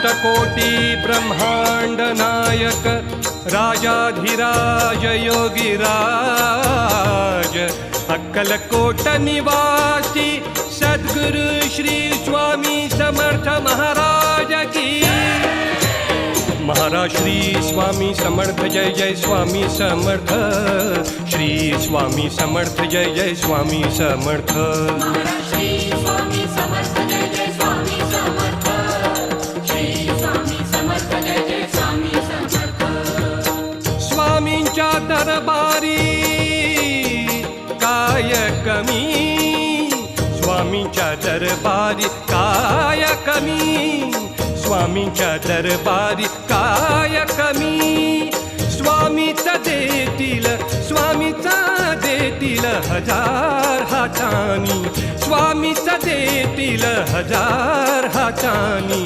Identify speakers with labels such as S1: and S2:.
S1: अनंतकोटी ब्रह्मांड नायक राजाधिराज योगीराज अक्कलकोट निवासी सद्गुरु श्री स्वामी समर्थ महाराज की। महाराज श्री स्वामी समर्थ जय जय स्वामी समर्थ। श्री स्वामी समर्थ जय जय स्वामी समर्थ।
S2: महाराज श्री स्वामी समर्थ जय जय स्वामी समर्थ। श्री स्वामी समर्थ जय जय स्वामी समर्थ।
S1: स्वामींच्या दरबारी काय कमी, स्वामींच्या दरबारी काय कमी, स्वामींच्या दरबारी काय कमी। स्वामीच देतील हजार हातानी, स्वामीच देतील हजार हातानी।